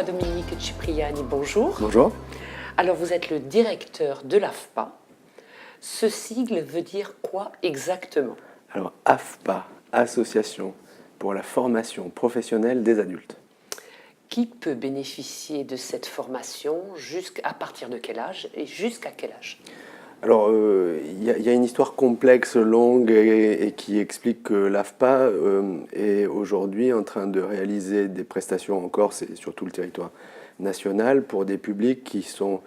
François Dominique Cipriani, bonjour. Bonjour. Alors vous êtes le directeur de l'AFPA. Ce sigle veut dire quoi exactement? Alors AFPA, Association pour la formation professionnelle des adultes. Qui peut bénéficier de cette formation, à partir de quel âge et jusqu'à quel âge? Alors il y a une histoire complexe, longue et qui explique que l'AFPA est aujourd'hui en train de réaliser des prestations en Corse et sur tout le territoire national pour des publics qui sont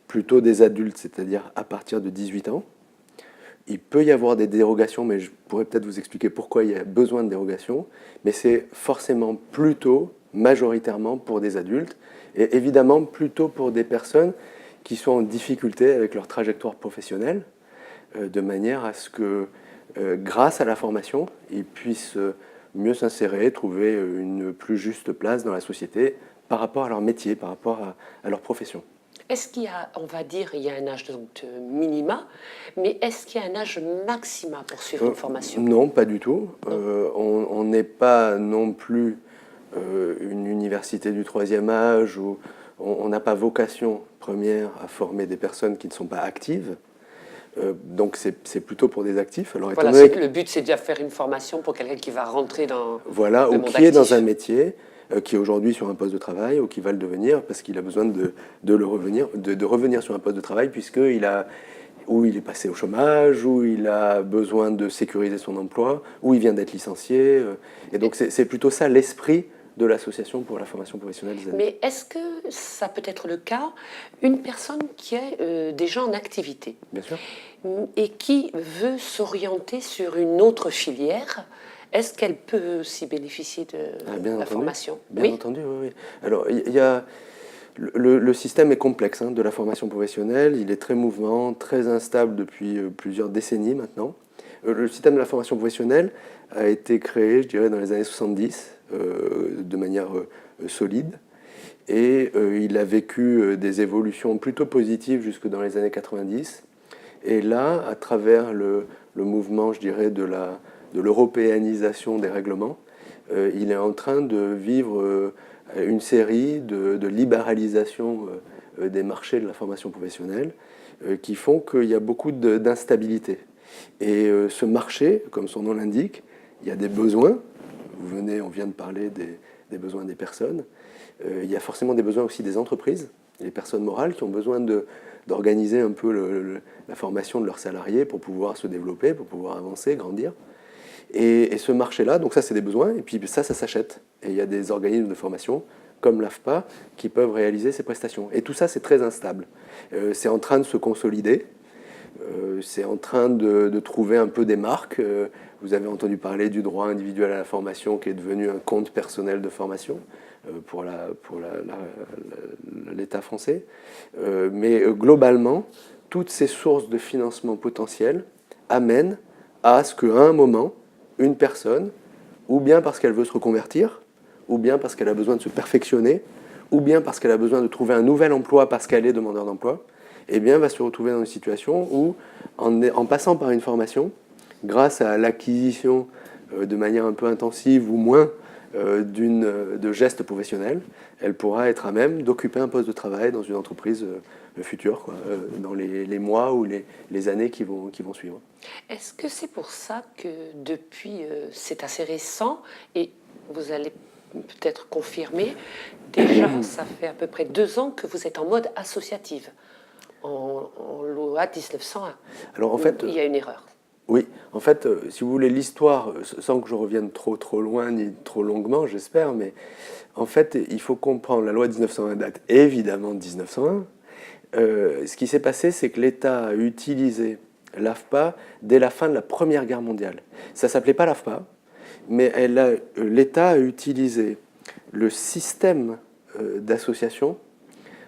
plutôt des adultes, c'est-à-dire à partir de 18 ans. Il peut y avoir des dérogations, mais je pourrais peut-être vous expliquer pourquoi il y a besoin de dérogations, mais c'est forcément plutôt, majoritairement pour des adultes, et évidemment plutôt pour des personnes qui sont en difficulté avec leur trajectoire professionnelle, de manière à ce que, grâce à la formation, ils puissent mieux s'insérer, trouver une plus juste place dans la société par rapport à leur métier, par rapport à leur profession. Est-ce qu'il y a, on va dire, il y a un âge donc, minima, mais est-ce qu'il y a un âge maxima pour suivre une formation? Non, pas du tout. On n'est pas non plus une université du troisième âge où on n'a pas vocation première à former des personnes qui ne sont pas actives. Donc c'est plutôt pour des actifs. Alors, voilà, le but c'est de faire une formation pour quelqu'un qui va rentrer dans voilà, le ou monde qui est dans actif. un métier, qui est aujourd'hui sur un poste de travail ou qui va le devenir parce qu'il a besoin de revenir sur un poste de travail où il est passé au chômage, où il a besoin de sécuriser son emploi, où il vient d'être licencié. Et donc c'est plutôt ça l'esprit de l'association pour la formation professionnelle des adultes. Mais est-ce que ça peut être le cas, une personne qui est déjà en activité, Bien sûr, et qui veut s'orienter sur une autre filière, est-ce qu'elle peut aussi bénéficier de la formation? Bien entendu, oui. Alors, il y a, le système est complexe de la formation professionnelle, il est très mouvant, très instable depuis plusieurs décennies maintenant. Le système de la formation professionnelle a été créé, je dirais, dans les années 70, de manière solide, et il a vécu des évolutions plutôt positives jusque dans les années 90. Et là, à travers le mouvement, je dirais, de l'européanisation des règlements, il est en train de vivre une série de libéralisation des marchés de la formation professionnelle qui font qu'il y a beaucoup d'instabilité. Et ce marché, comme son nom l'indique, il y a des besoins. On vient de parler des besoins des personnes. Il y a forcément des besoins aussi des entreprises, les personnes morales qui ont besoin d'organiser un peu la formation de leurs salariés pour pouvoir se développer, pour pouvoir avancer, grandir. Et ce marché-là, donc ça c'est des besoins, et puis ça s'achète. Et il y a des organismes de formation, comme l'AFPA, qui peuvent réaliser ces prestations. Et tout ça c'est très instable. C'est en train de se consolider, c'est en train de trouver un peu des marques. Vous avez entendu parler du droit individuel à la formation qui est devenu un compte personnel de formation pour l'État français. Mais globalement, toutes ces sources de financement potentielles amènent à ce qu'à un moment, une personne, ou bien parce qu'elle veut se reconvertir, ou bien parce qu'elle a besoin de se perfectionner, ou bien parce qu'elle a besoin de trouver un nouvel emploi parce qu'elle est demandeur d'emploi, eh bien, va se retrouver dans une situation où, en passant par une formation, grâce à l'acquisition de manière un peu intensive ou moins de gestes professionnels, elle pourra être à même d'occuper un poste de travail dans une entreprise future, dans les mois ou les années qui vont suivre. Est-ce que c'est pour ça que depuis, c'est assez récent, et vous allez peut-être confirmer, déjà ça fait à peu près 2 ans que vous êtes en mode associative, en loi 1901. Alors en fait, il y a une erreur. Oui, en fait, si vous voulez l'histoire, sans que je revienne trop loin ni trop longuement, j'espère, mais en fait, il faut comprendre, la loi 1901 date évidemment de 1901. Ce qui s'est passé, c'est que l'État a utilisé l'AFPA dès la fin de la Première Guerre mondiale. Ça ne s'appelait pas l'AFPA, mais l'État a utilisé le système d'association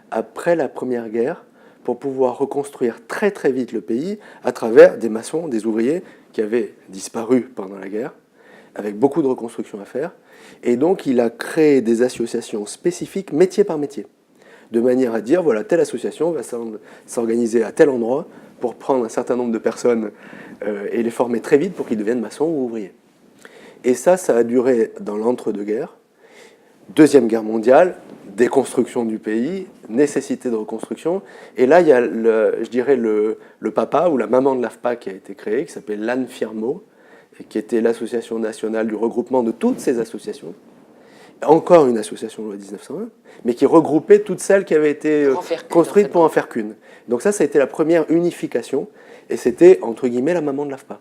après la Première Guerre pour pouvoir reconstruire très très vite le pays à travers des maçons, des ouvriers qui avaient disparu pendant la guerre, avec beaucoup de reconstruction à faire. Et donc il a créé des associations spécifiques métier par métier, de manière à dire, voilà, telle association va s'organiser à tel endroit pour prendre un certain nombre de personnes et les former très vite pour qu'ils deviennent maçons ou ouvriers. Et ça a duré dans l'entre-deux-guerres. Deuxième Guerre mondiale, déconstruction du pays, nécessité de reconstruction. Et là, il y a, je dirais, le papa ou la maman de l'AFPA qui a été créée, qui s'appelle l'Anne Firmo, et qui était l'association nationale du regroupement de toutes ces associations. Encore une association loi 1901, mais qui regroupait toutes celles qui avaient été construites pour en faire qu'une. Donc ça a été la première unification, et c'était, entre guillemets, la maman de l'AFPA.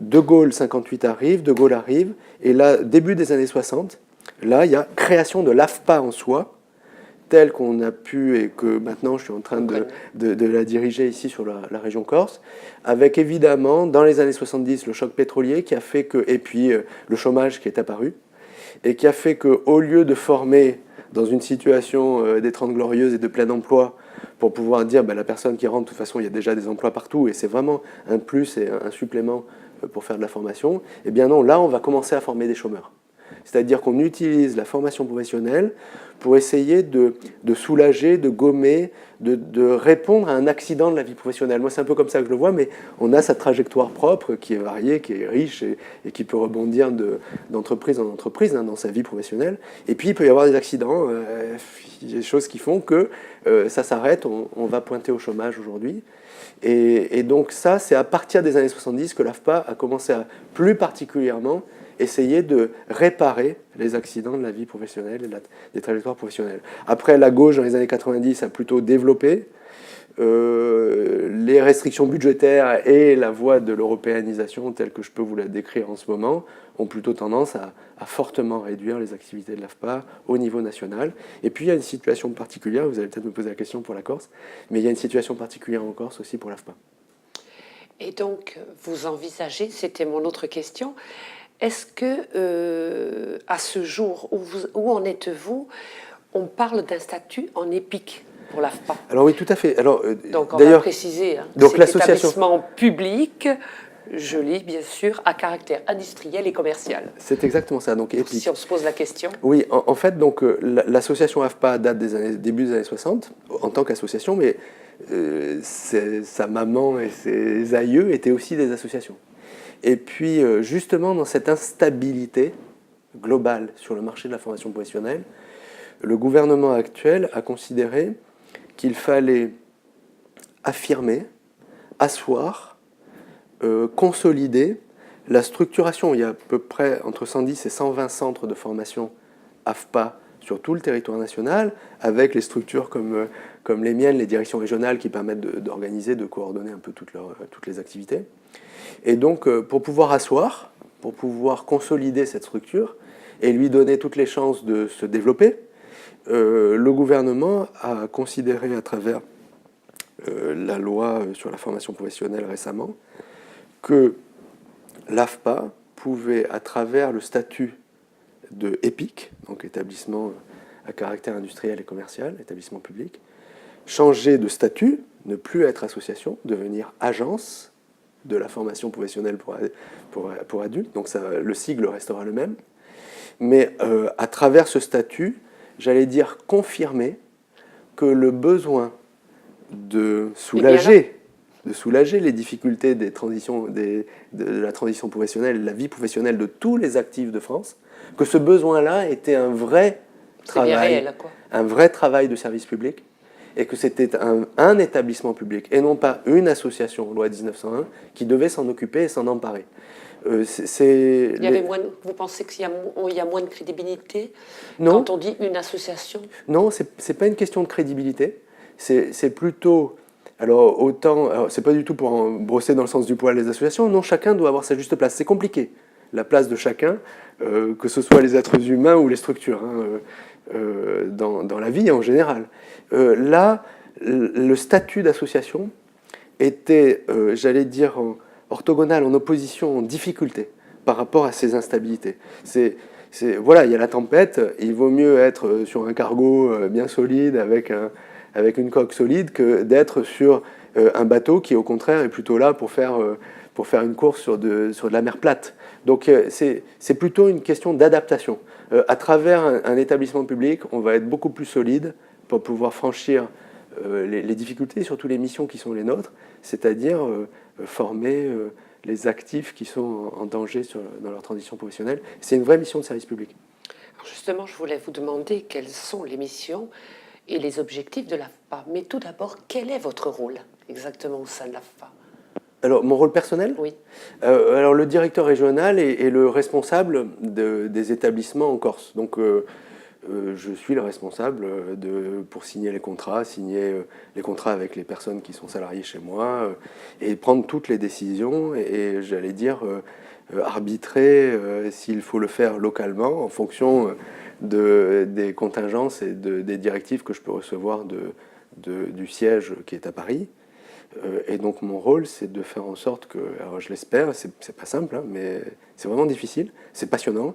De Gaulle, 58 arrive, De Gaulle arrive, et là, début des années 60, là, il y a création de l'AFPA en soi, telle qu'on a pu, et que maintenant je suis en train de la diriger ici sur la région Corse, avec évidemment, dans les années 70, le choc pétrolier qui a fait que, et puis le chômage qui est apparu, et qui a fait qu'au lieu de former dans une situation des 30 glorieuses et de plein emploi, pour pouvoir dire la personne qui rentre, de toute façon, il y a déjà des emplois partout, et c'est vraiment un plus et un supplément pour faire de la formation, eh bien non, là, on va commencer à former des chômeurs. C'est-à-dire qu'on utilise la formation professionnelle pour essayer de soulager, de gommer, de répondre à un accident de la vie professionnelle. Moi, c'est un peu comme ça que je le vois, mais on a sa trajectoire propre qui est variée, qui est riche et qui peut rebondir d'entreprise en entreprise dans sa vie professionnelle. Et puis, il peut y avoir des accidents, des choses qui font que ça s'arrête, on va pointer au chômage aujourd'hui. Et donc ça, c'est à partir des années 70 que l'AFPA a commencé à, plus particulièrement, essayer de réparer les accidents de la vie professionnelle et des trajectoires professionnelles. Après, la gauche, dans les années 90, a plutôt développé les restrictions budgétaires et la voie de l'européanisation, telle que je peux vous la décrire en ce moment, ont plutôt tendance à fortement réduire les activités de l'AFPA au niveau national. Et puis, il y a une situation particulière, vous allez peut-être me poser la question pour la Corse, mais il y a une situation particulière en Corse aussi pour l'AFPA. Et donc, vous envisagez, c'était mon autre question, est-ce que, à ce jour, où en êtes-vous, on parle d'un statut en EPIC pour l'AFPA? Alors oui, tout à fait. Alors, donc, on va préciser, donc c'est l'établissement public, je lis bien sûr, à caractère industriel et commercial. C'est exactement ça. Donc, EPIC. Si on se pose la question. Oui, en fait, donc, l'association AFPA date début des années 60, en tant qu'association, mais sa maman et ses aïeux étaient aussi des associations. Et puis, justement, dans cette instabilité globale sur le marché de la formation professionnelle, le gouvernement actuel a considéré qu'il fallait affirmer, asseoir, consolider la structuration. Il y a à peu près entre 110 et 120 centres de formation AFPA sur tout le territoire national, avec les structures comme les miennes, les directions régionales qui permettent d'organiser, de coordonner un peu toutes les activités. Et donc, pour pouvoir asseoir, pour pouvoir consolider cette structure et lui donner toutes les chances de se développer, le gouvernement a considéré à travers la loi sur la formation professionnelle récemment que l'AFPA pouvait, à travers le statut de EPIC, donc établissement à caractère industriel et commercial, établissement public, changer de statut, ne plus être association, devenir agence de la formation professionnelle pour adultes, donc ça, le sigle restera le même, mais à travers ce statut, j'allais dire confirmer que le besoin de soulager les difficultés de la transition professionnelle, de la vie professionnelle de tous les actifs de France, que ce besoin-là était un vrai travail de service public, et que c'était un établissement public, et non pas une association, loi 1901, qui devait s'en occuper et s'en emparer. Vous pensez qu'il y a moins de crédibilité quand on dit une association? Non, c'est pas une question de crédibilité, c'est plutôt... Alors, c'est pas du tout pour en brosser dans le sens du poil les associations, non, chacun doit avoir sa juste place. C'est compliqué, la place de chacun, que ce soit les êtres humains ou les structures, dans la vie en général. Là, le statut d'association était, j'allais dire, orthogonal, en opposition, en difficulté par rapport à ces instabilités. Voilà, il y a la tempête, il vaut mieux être sur un cargo bien solide avec une coque solide que d'être sur un bateau qui, au contraire, est plutôt là pour faire une course sur de la mer plate. Donc c'est plutôt une question d'adaptation. À travers un établissement public, on va être beaucoup plus solide pour pouvoir franchir les difficultés et surtout les missions qui sont les nôtres, c'est-à-dire former les actifs qui sont en danger dans leur transition professionnelle. C'est une vraie mission de service public. Alors justement, je voulais vous demander quelles sont les missions et les objectifs de l'AFPA. Mais tout d'abord, quel est votre rôle exactement au sein de l'AFPA? Alors, mon rôle personnel? Oui. Alors, le directeur régional est le responsable des établissements en Corse. Donc, je suis le responsable pour signer les contrats, les contrats avec les personnes qui sont salariées chez moi, et prendre toutes les décisions et j'allais dire, arbitrer s'il faut le faire localement en fonction des contingences et des directives que je peux recevoir du siège qui est à Paris. Et donc mon rôle, c'est de faire en sorte que, alors je l'espère, c'est pas simple, hein, mais c'est vraiment difficile, c'est passionnant,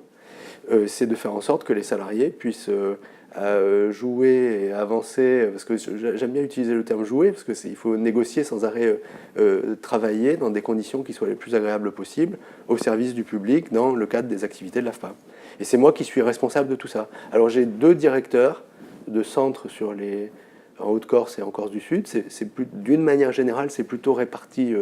c'est de faire en sorte que les salariés puissent jouer et avancer, parce que j'aime bien utiliser le terme jouer, parce qu'il faut négocier sans arrêt, travailler dans des conditions qui soient les plus agréables possibles, au service du public, dans le cadre des activités de l'AFPA. Et c'est moi qui suis responsable de tout ça. Alors j'ai 2 directeurs de centres en Haute-Corse et en Corse du Sud. D'une manière générale, c'est plutôt réparti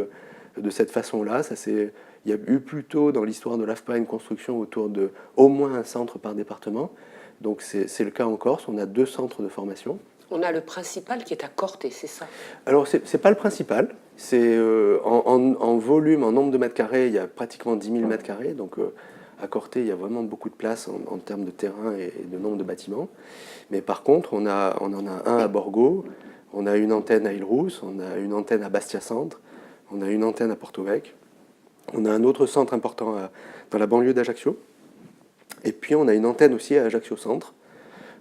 de cette façon-là. Il y a eu plutôt dans l'histoire de l'AFPA une construction autour de au moins un centre par département. Donc c'est le cas en Corse. On a 2 centres de formation. On a le principal qui est à Corté, c'est ça? Alors c'est pas le principal. C'est en volume, en nombre de mètres carrés, il y a pratiquement 10 000 mètres carrés. Donc à Corté, il y a vraiment beaucoup de place en termes de terrain et de nombre de bâtiments. Mais par contre, on en a un à Borgo, on a une antenne à Île-Rousse, on a une antenne à Bastia-Centre, on a une antenne à Porto-Vecchio, on a un autre centre important dans la banlieue d'Ajaccio, et puis on a une antenne aussi à Ajaccio-Centre.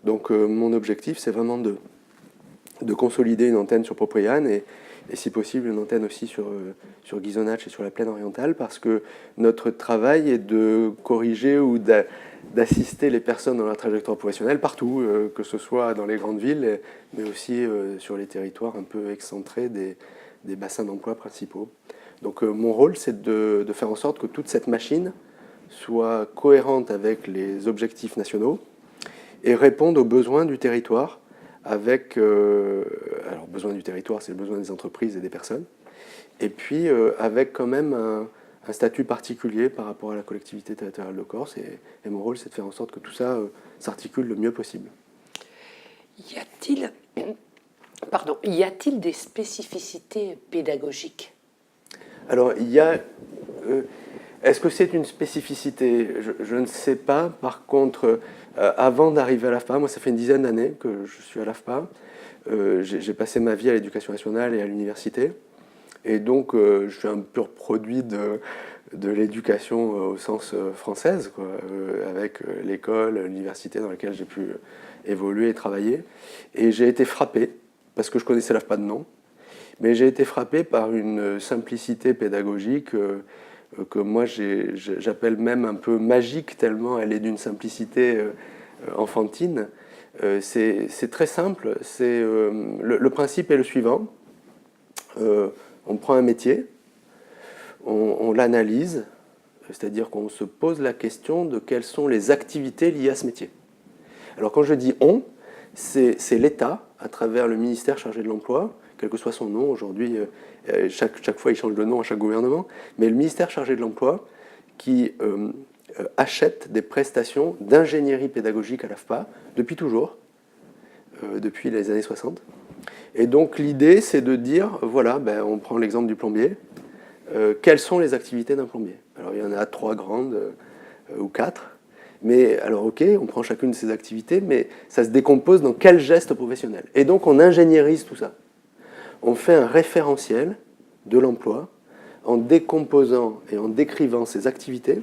Donc mon objectif, c'est vraiment de consolider une antenne sur Popriane et si possible une antenne aussi sur Ghisonaccia et sur la plaine orientale, parce que notre travail est de corriger ou d'assister les personnes dans leur trajectoire professionnelle partout, que ce soit dans les grandes villes, mais aussi sur les territoires un peu excentrés des bassins d'emploi principaux. Donc mon rôle, c'est de faire en sorte que toute cette machine soit cohérente avec les objectifs nationaux et réponde aux besoins du territoire, alors besoin du territoire, c'est le besoin des entreprises et des personnes, et puis avec quand même un statut particulier par rapport à la collectivité territoriale de Corse, et mon rôle, c'est de faire en sorte que tout ça s'articule le mieux possible. Y a-t-il des spécificités pédagogiques? Alors, est-ce que c'est une spécificité? Je ne sais pas. Par contre, avant d'arriver à l'AFPA, moi ça fait une dizaine d'années que je suis à l'AFPA, j'ai passé ma vie à l'éducation nationale et à l'université, et donc je suis un pur produit de l'éducation au sens française, quoi, avec l'école, l'université dans laquelle j'ai pu évoluer et travailler, et j'ai été frappé, parce que je connaissais l'AFPA de nom, mais j'ai été frappé par une simplicité pédagogique que moi j'appelle même un peu magique, tellement elle est d'une simplicité enfantine. C'est très simple, le principe est le suivant, on prend un métier, on l'analyse, c'est-à-dire qu'on se pose la question de quelles sont les activités liées à ce métier. Alors quand je dis on, c'est l'État, à travers le ministère chargé de l'emploi, quel que soit son nom, aujourd'hui, chaque fois il change de nom à chaque gouvernement, mais le ministère chargé de l'emploi qui achète des prestations d'ingénierie pédagogique à l'AFPA depuis toujours, depuis les années 60. Et donc l'idée, c'est de dire, voilà, on prend l'exemple du plombier, quelles sont les activités d'un plombier? Alors il y en a 3 grandes ou 4, mais alors ok, on prend chacune de ces activités, mais ça se décompose dans quel geste professionnel. Et donc on ingénierise tout ça. On fait un référentiel de l'emploi en décomposant et en décrivant ces activités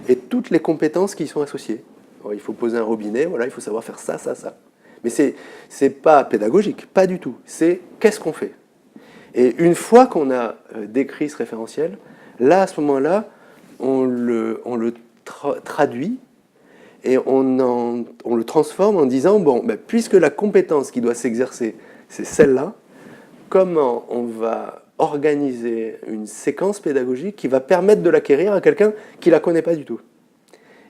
et toutes les compétences qui y sont associées. Alors, il faut poser un robinet, voilà, il faut savoir faire ça, ça, ça. Mais c'est pas pédagogique, pas du tout. C'est qu'est-ce qu'on fait? Et une fois qu'on a décrit ce référentiel, là, à ce moment-là, on le traduit et on le transforme en disant, bon, puisque la compétence qui doit s'exercer, c'est celle-là, comment on va organiser une séquence pédagogique qui va permettre de l'acquérir à quelqu'un qui ne la connaît pas du tout.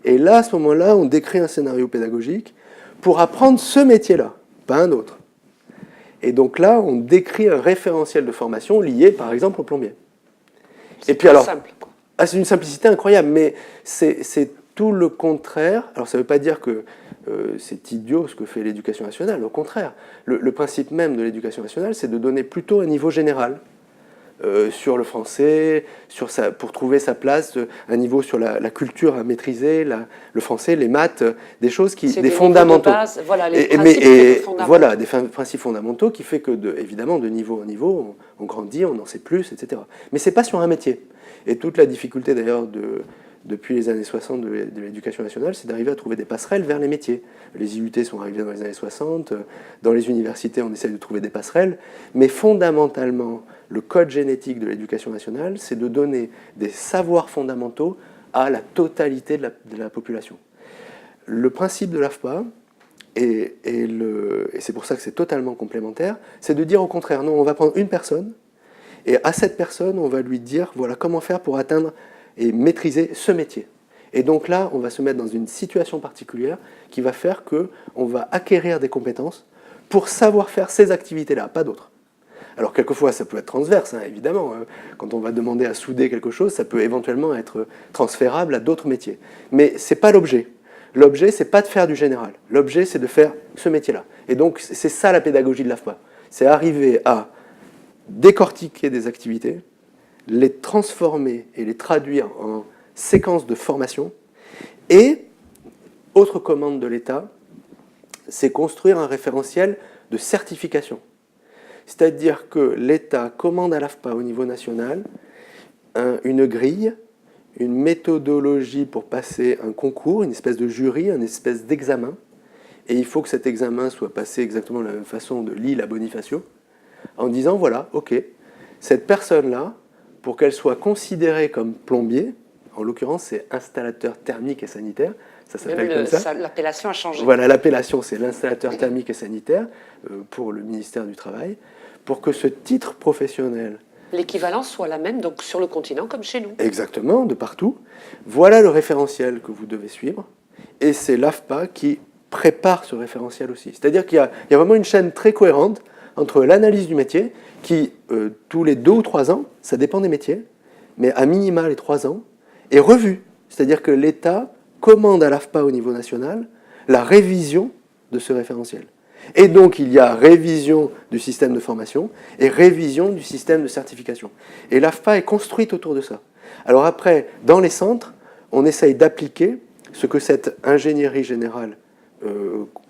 Et là, à ce moment-là, on décrit un scénario pédagogique pour apprendre ce métier-là, pas un autre. Et donc là, on décrit un référentiel de formation lié, par exemple, au plombier. Et puis alors, simple, c'est une simplicité incroyable, mais c'est tout le contraire. Alors ça ne veut pas dire que c'est idiot ce que fait l'éducation nationale. Au contraire, le principe même de l'éducation nationale, c'est de donner plutôt un niveau général sur le français, pour trouver sa place, un niveau sur la culture à maîtriser, le français, les maths, des choses des fondamentaux. De base, voilà, les principes fondamentaux. Voilà, des principes fondamentaux qui fait que, évidemment, de niveau en niveau, on grandit, on en sait plus, etc. Mais c'est pas sur un métier. Et toute la difficulté, d'ailleurs, depuis les années 60 de l'éducation nationale, c'est d'arriver à trouver des passerelles vers les métiers. Les IUT sont arrivés dans les années 60, dans les universités, on essaie de trouver des passerelles, mais fondamentalement, le code génétique de l'éducation nationale, c'est de donner des savoirs fondamentaux à la totalité de la population. Le principe de l'AFPA, et c'est pour ça que c'est totalement complémentaire, c'est de dire au contraire, non, on va prendre une personne, et à cette personne, on va lui dire, voilà comment faire pour atteindre et maîtriser ce métier. Et donc là, on va se mettre dans une situation particulière qui va faire qu'on va acquérir des compétences pour savoir faire ces activités-là, pas d'autres. Alors quelquefois, ça peut être transverse, hein, évidemment. Quand on va demander à souder quelque chose, ça peut éventuellement être transférable à d'autres métiers. Mais ce n'est pas l'objet. L'objet, c'est pas de faire du général. L'objet, c'est de faire ce métier-là. Et donc, c'est ça la pédagogie de l'AFPA. C'est arriver à décortiquer des activités, les transformer et les traduire en séquences de formation. Et, autre commande de l'État, c'est construire un référentiel de certification. C'est-à-dire que l'État commande à l'AFPA au niveau national une grille, une méthodologie pour passer un concours, une espèce de jury, une espèce d'examen. Et il faut que cet examen soit passé exactement de la même façon de l'I.La Bonifacio, en disant, voilà, ok, cette personne-là, pour qu'elle soit considérée comme plombier, en l'occurrence c'est installateur thermique et sanitaire, ça s'appelle comme ça. L'appellation a changé. Voilà, l'appellation c'est l'installateur thermique et sanitaire pour le ministère du Travail, pour que ce titre professionnel... L'équivalence soit la même donc sur le continent comme chez nous. Exactement, de partout. Voilà le référentiel que vous devez suivre, et c'est l'AFPA qui prépare ce référentiel aussi. C'est-à-dire qu'il y a vraiment une chaîne très cohérente entre l'analyse du métier, qui, tous les 2 ou 3 ans, ça dépend des métiers, mais à minima les 3 ans, est revue. C'est-à-dire que l'État commande à l'AFPA au niveau national la révision de ce référentiel. Et donc, il y a révision du système de formation et révision du système de certification. Et l'AFPA est construite autour de ça. Alors après, dans les centres, on essaye d'appliquer ce que cette ingénierie générale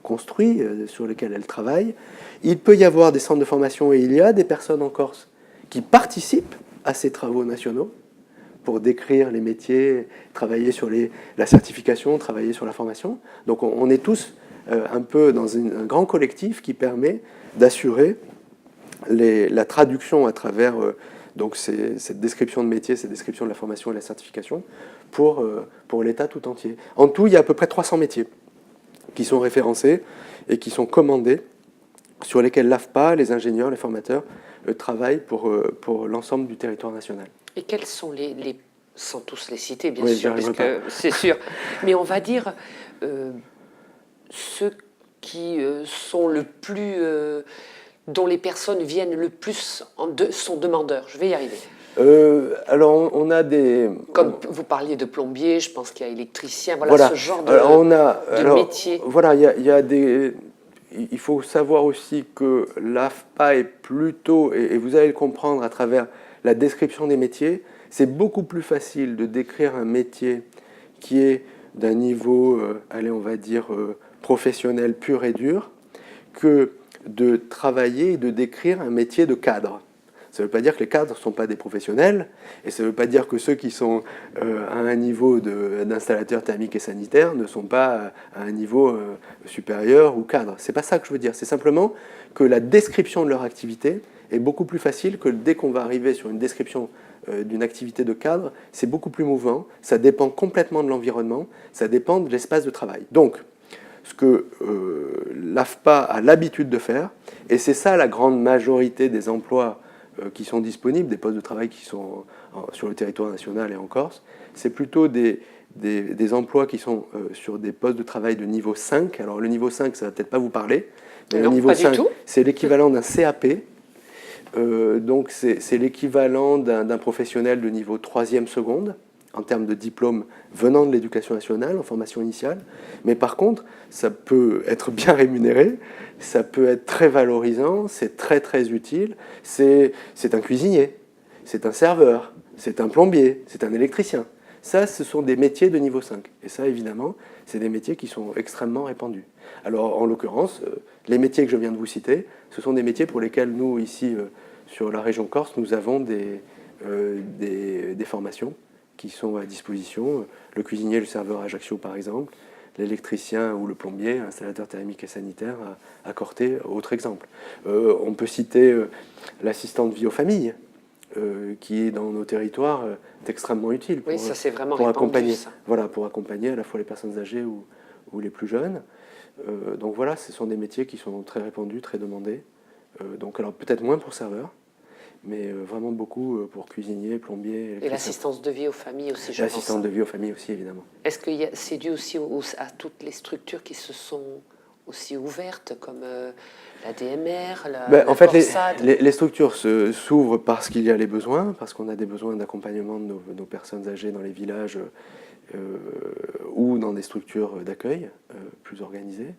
construit, sur lesquels elle travaille. Il peut y avoir des centres de formation et il y a des personnes en Corse qui participent à ces travaux nationaux pour décrire les métiers, travailler sur la certification, travailler sur la formation. Donc on est tous un peu dans un grand collectif qui permet d'assurer la traduction à travers donc cette description de métier, cette description de la formation et la certification pour l'État tout entier. En tout, il y a à peu près 300 métiers qui sont référencés et qui sont commandés, sur lesquels l'AFPA, les ingénieurs, les formateurs travaillent pour l'ensemble du territoire national. Et quels sont sans tous les citer, bien oui, sûr, parce que c'est sûr, mais on va dire ceux qui sont le plus, dont les personnes viennent le plus, sont demandeurs. Je vais y arriver. Alors, on a des... Comme vous parliez de plombier, je pense qu'il y a électricien, voilà. Ce genre de métier. Voilà, il y a des... Il faut savoir aussi que l'AFPA est plutôt, et vous allez le comprendre à travers la description des métiers, c'est beaucoup plus facile de décrire un métier qui est d'un niveau, allez, on va dire, professionnel pur et dur, que de travailler et de décrire un métier de cadre. Ça ne veut pas dire que les cadres ne sont pas des professionnels, et ça ne veut pas dire que ceux qui sont à un niveau d'installateur thermique et sanitaire ne sont pas à un niveau supérieur ou cadre. Ce n'est pas ça que je veux dire. C'est simplement que la description de leur activité est beaucoup plus facile que dès qu'on va arriver sur une description d'une activité de cadre, c'est beaucoup plus mouvant, ça dépend complètement de l'environnement, ça dépend de l'espace de travail. Donc, ce que l'AFPA a l'habitude de faire, et c'est ça la grande majorité des emplois qui sont disponibles, des postes de travail qui sont sur le territoire national et en Corse, c'est plutôt des emplois qui sont sur des postes de travail de niveau 5. Alors le niveau 5, ça ne va peut-être pas vous parler, mais non, le niveau 5, c'est l'équivalent d'un CAP. Donc c'est l'équivalent d'un professionnel de niveau 3e seconde. en termes de diplôme venant de l'éducation nationale en formation initiale, mais par contre, ça peut être bien rémunéré, ça peut être très valorisant, c'est très très utile, c'est un cuisinier, c'est un serveur, c'est un plombier, c'est un électricien. Ça, ce sont des métiers de niveau 5. Et ça, évidemment, c'est des métiers qui sont extrêmement répandus. Alors, en l'occurrence, les métiers que je viens de vous citer, ce sont des métiers pour lesquels nous, ici, sur la région Corse, nous avons des formations qui sont à disposition. Le cuisinier, le serveur à Ajaccio, par exemple, l'électricien ou le plombier, installateur thermique et sanitaire à Corté, autre exemple. On peut citer l'assistante vie aux familles, qui est dans nos territoires est extrêmement utile Oui, ça c'est vraiment pour répandu, accompagner, ça. voilà, pour accompagner à la fois les personnes âgées ou les plus jeunes. Donc voilà, ce sont des métiers qui sont très répandus, très demandés. Donc alors peut-être moins pour serveurs, mais vraiment beaucoup pour cuisiniers, plombiers. Et l'assistance de vie aux familles aussi, je pense. L'assistance de vie aux familles aussi, évidemment. Est-ce que c'est dû aussi à toutes les structures qui se sont aussi ouvertes, comme la DMR, la En fait, Corsade? les structures s'ouvrent parce qu'il y a les besoins, parce qu'on a des besoins d'accompagnement de nos personnes âgées dans les villages ou dans des structures d'accueil plus organisées.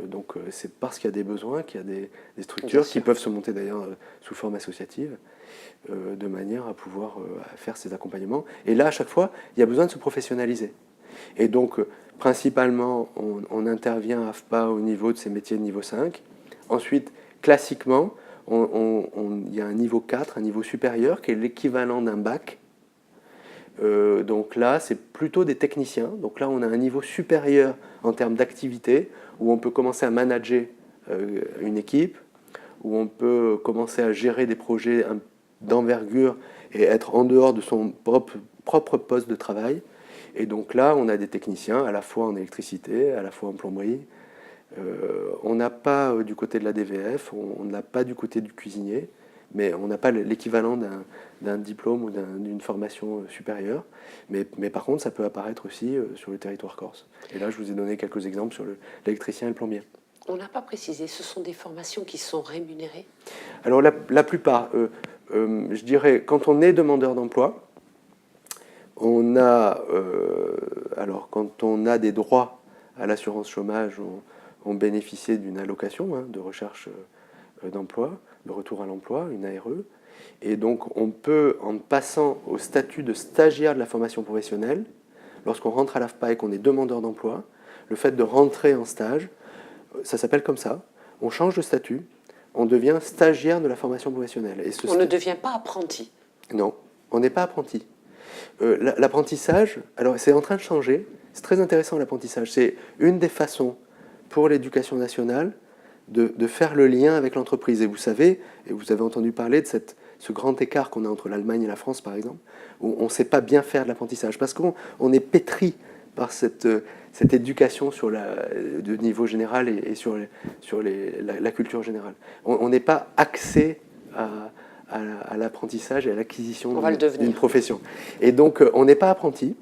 Donc c'est parce qu'il y a des besoins qu'il y a des structures qui peuvent se monter d'ailleurs sous forme associative de manière à pouvoir faire ces accompagnements. Et là, à chaque fois, il y a besoin de se professionnaliser. Et donc, principalement, on intervient à AFPA au niveau de ces métiers de niveau 5. Ensuite, classiquement, il y a un niveau 4, un niveau supérieur, qui est l'équivalent d'un bac. Donc là, c'est plutôt des techniciens. Donc là, on a un niveau supérieur en termes d'activité, où on peut commencer à manager une équipe, où on peut commencer à gérer des projets d'envergure et être en dehors de son propre poste de travail. Et donc là, on a des techniciens, à la fois en électricité, à la fois en plomberie. On n'a pas du côté de la DVF, on n'a pas du côté du cuisinier, mais on n'a pas l'équivalent d'un diplôme ou d'une formation supérieure. Mais par contre, ça peut apparaître aussi sur le territoire corse. Et là, je vous ai donné quelques exemples sur l'électricien et le plombier. On n'a pas précisé, ce sont des formations qui sont rémunérées? Alors la plupart, je dirais, quand on est demandeur d'emploi, on a, quand on a des droits à l'assurance chômage, on bénéficie d'une allocation de recherche d'emploi, de retour à l'emploi, une ARE. Et donc on peut, en passant au statut de stagiaire de la formation professionnelle, lorsqu'on rentre à l'AFPA et qu'on est demandeur d'emploi, le fait de rentrer en stage, ça s'appelle comme ça, on change de statut, on devient stagiaire de la formation professionnelle. Et on ne devient pas apprenti? Non, on n'est pas apprenti. L'apprentissage, alors c'est en train de changer, c'est très intéressant l'apprentissage, c'est une des façons pour l'éducation nationale de faire le lien avec l'entreprise. Et vous savez, et vous avez entendu parler de ce grand écart qu'on a entre l'Allemagne et la France par exemple, où on ne sait pas bien faire de l'apprentissage, parce qu'on est pétri par cette éducation de niveau général et sur la culture générale. On n'est pas axé à l'apprentissage et à l'acquisition d'une profession. Et donc, on n'est pas apprenti.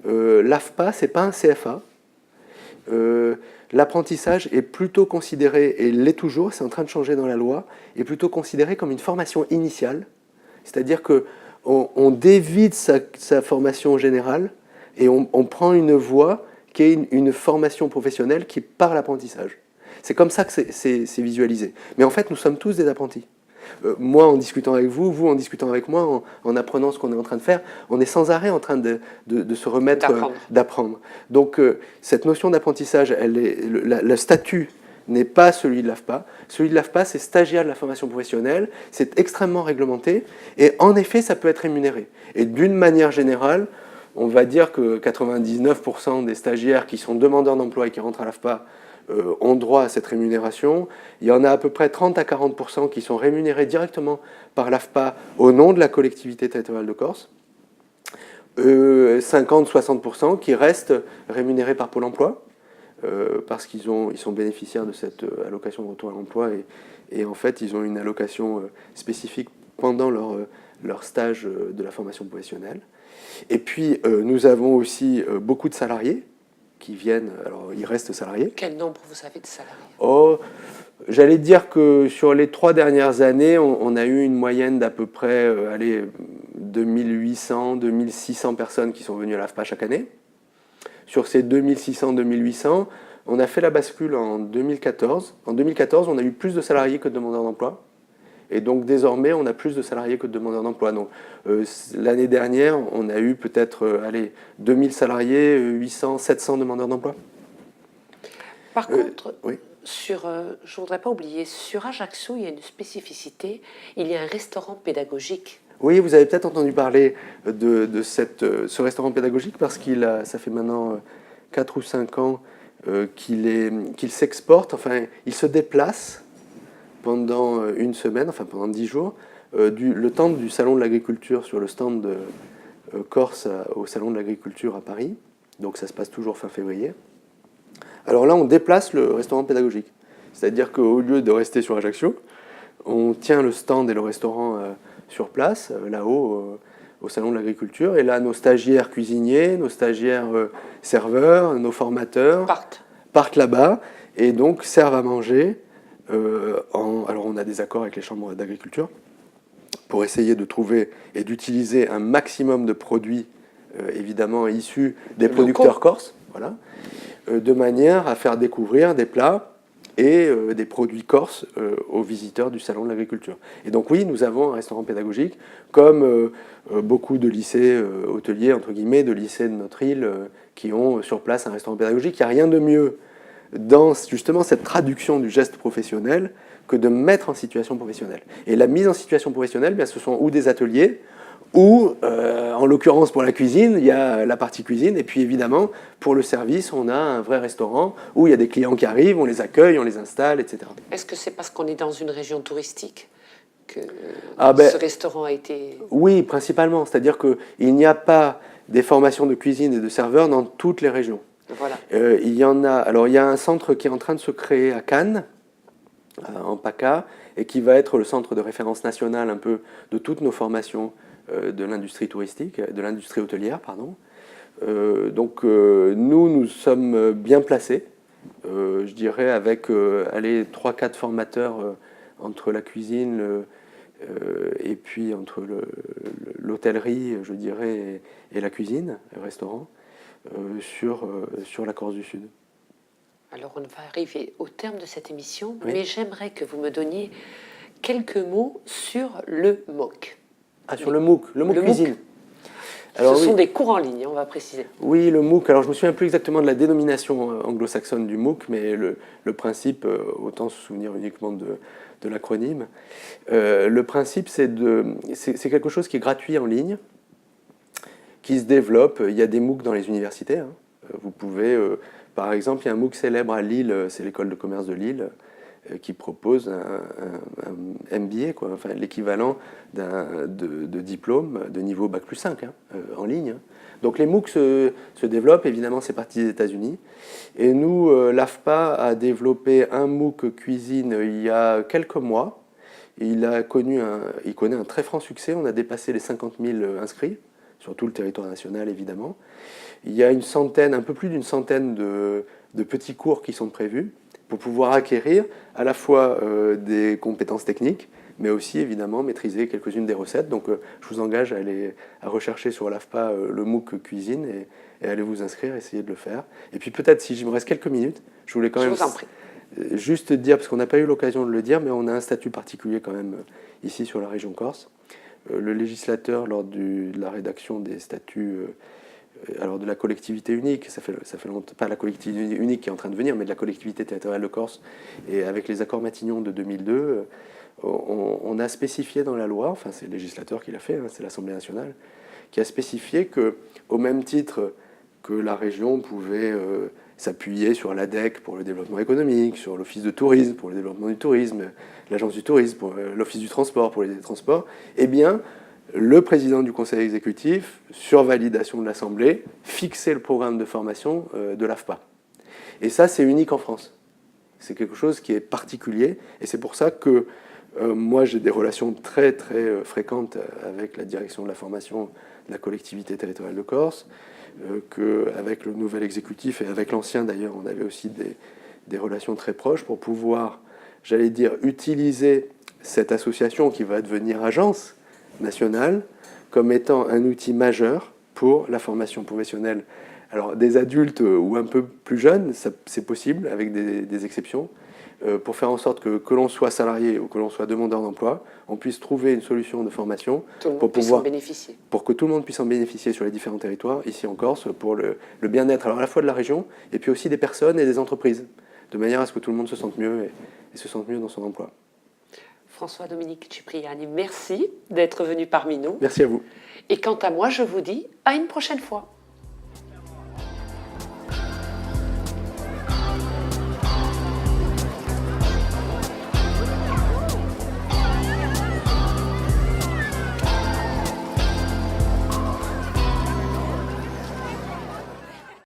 L'AFPA, ce n'est pas un CFA. L'apprentissage est plutôt considéré, et l'est toujours, c'est en train de changer dans la loi, est plutôt considéré comme une formation initiale. C'est-à-dire qu'on dévide sa formation générale et on prend une voie qui est une formation professionnelle qui est par l'apprentissage. C'est comme ça que c'est visualisé. Mais en fait, nous sommes tous des apprentis. Moi, en discutant avec vous, vous en discutant avec moi, en apprenant ce qu'on est en train de faire, on est sans arrêt en train de se remettre d'apprendre. Donc, cette notion d'apprentissage, le statut n'est pas celui de l'AFPA. Celui de l'AFPA, c'est stagiaire de la formation professionnelle, c'est extrêmement réglementé, et en effet, ça peut être rémunéré. Et d'une manière générale, on va dire que 99% des stagiaires qui sont demandeurs d'emploi et qui rentrent à l'AFPA ont droit à cette rémunération. Il y en a à peu près 30 à 40% qui sont rémunérés directement par l'AFPA au nom de la collectivité territoriale de Corse. 50-60% qui restent rémunérés par Pôle emploi parce qu'ils sont bénéficiaires de cette allocation de retour à l'emploi et en fait ils ont une allocation spécifique pendant leur stage de la formation professionnelle. Et puis nous avons aussi beaucoup de salariés qui viennent, alors ils restent salariés. Quel nombre vous avez de salariés? J'allais dire que sur les 3 dernières années, on a eu une moyenne d'à peu près 2800, 2600 personnes qui sont venues à l'AFPA chaque année. Sur ces 2600, 2800, on a fait la bascule en 2014. En 2014, on a eu plus de salariés que de demandeurs d'emploi. Et donc désormais, on a plus de salariés que de demandeurs d'emploi. Donc l'année dernière, on a eu peut-être 2000 salariés, 800, 700 demandeurs d'emploi. Par contre, oui. je ne voudrais pas oublier, sur Ajaccio, il y a une spécificité, il y a un restaurant pédagogique. Oui, vous avez peut-être entendu parler de ce restaurant pédagogique parce ça fait maintenant 4 ou 5 ans qu'il s'exporte, enfin il se déplace pendant une semaine, enfin pendant 10 jours, le temps du Salon de l'Agriculture sur le stand de Corse au Salon de l'Agriculture à Paris. Donc ça se passe toujours fin février. Alors là, on déplace le restaurant pédagogique. C'est-à-dire qu'au lieu de rester sur Ajaccio, on tient le stand et le restaurant sur place, là-haut, au Salon de l'Agriculture. Et là, nos stagiaires cuisiniers, nos stagiaires serveurs, nos formateurs partent là-bas et donc servent à manger. Alors on a des accords avec les chambres d'agriculture pour essayer de trouver et d'utiliser un maximum de produits, évidemment issus des producteurs corses. Voilà. De manière à faire découvrir des plats et des produits corses aux visiteurs du Salon de l'Agriculture. Et donc oui, nous avons un restaurant pédagogique, comme beaucoup de lycées hôteliers, entre guillemets, de lycées de notre île, qui ont sur place un restaurant pédagogique. Il n'y a rien de mieux dans justement cette traduction du geste professionnel que de mettre en situation professionnelle. Et la mise en situation professionnelle, bien, ce sont ou des ateliers, ou, en l'occurrence pour la cuisine, il y a la partie cuisine, et puis évidemment, pour le service, on a un vrai restaurant où il y a des clients qui arrivent, on les accueille, on les installe, etc. Est-ce que c'est parce qu'on est dans une région touristique que ce restaurant a été... Oui, principalement. C'est-à-dire qu'il n'y a pas des formations de cuisine et de serveurs dans toutes les régions. Voilà. Il y en a... Alors, il y a un centre qui est en train de se créer à Cannes, en PACA, et qui va être le centre de référence nationale un peu de toutes nos formations de l'industrie touristique, de l'industrie hôtelière, pardon. Donc nous sommes bien placés, je dirais avec 3-4 formateurs entre la cuisine et puis entre l'hôtellerie, je dirais, et la cuisine, le restaurant, sur la Corse du Sud. Alors on va arriver au terme de cette émission, oui. Mais j'aimerais que vous me donniez quelques mots sur le MOOC. Ah, sur le MOOC cuisine. Alors, ce sont des cours en ligne, on va préciser. Oui, le MOOC, alors je ne me souviens plus exactement de la dénomination anglo-saxonne du MOOC, mais le principe, autant se souvenir uniquement de l'acronyme, le principe c'est quelque chose qui est gratuit en ligne, qui se développe. Il y a des MOOC dans les universités, hein. Vous pouvez, par exemple, il y a un MOOC célèbre à Lille, c'est l'école de commerce de Lille, qui propose un MBA, quoi, enfin, l'équivalent de diplôme de niveau Bac+5 hein, en ligne. Donc les MOOC se développent, évidemment c'est parti des États-Unis. Et nous, l'AFPA a développé un MOOC cuisine il y a quelques mois. Il connaît un très franc succès, on a dépassé les 50 000 inscrits, sur tout le territoire national évidemment. Il y a un peu plus d'une centaine de petits cours qui sont prévus, pour pouvoir acquérir à la fois des compétences techniques, mais aussi évidemment maîtriser quelques-unes des recettes. Donc je vous engage à rechercher sur l'AFPA le MOOC cuisine et aller vous inscrire, essayer de le faire. Et puis peut-être, si il me reste quelques minutes, je voulais quand même juste dire, parce qu'on n'a pas eu l'occasion de le dire, mais on a un statut particulier quand même ici sur la région Corse. Le législateur, lors de la rédaction des statuts alors de la collectivité unique, ça fait longtemps, pas la collectivité unique qui est en train de venir, mais de la collectivité territoriale de Corse, et avec les accords Matignon de 2002, on a spécifié dans la loi, enfin c'est le législateur qui l'a fait, hein, c'est l'Assemblée nationale, qui a spécifié qu'au même titre que la région pouvait s'appuyer sur l'ADEC pour le développement économique, sur l'Office de tourisme pour le développement du tourisme, l'Agence du tourisme pour l'Office du transport pour les transports, eh bien, le président du conseil exécutif, sur validation de l'Assemblée, fixait le programme de formation de l'AFPA. Et ça, c'est unique en France. C'est quelque chose qui est particulier, et c'est pour ça que moi, j'ai des relations très, très fréquentes avec la direction de la formation de la collectivité territoriale de Corse, qu'avec le nouvel exécutif, et avec l'ancien d'ailleurs, on avait aussi des relations très proches pour pouvoir, j'allais dire, utiliser cette association qui va devenir agence nationale comme étant un outil majeur pour la formation professionnelle. Alors des adultes ou un peu plus jeunes, c'est possible avec des exceptions, pour faire en sorte que l'on soit salarié ou que l'on soit demandeur d'emploi, on puisse trouver une solution de formation Tout le monde puisse en bénéficier. pour que tout le monde puisse en bénéficier sur les différents territoires, ici en Corse, pour le bien-être alors à la fois de la région et puis aussi des personnes et des entreprises, de manière à ce que tout le monde se sente mieux et se sente mieux dans son emploi. François-Dominique Cipriani, merci d'être venu parmi nous. Merci à vous. Et quant à moi, je vous dis à une prochaine fois.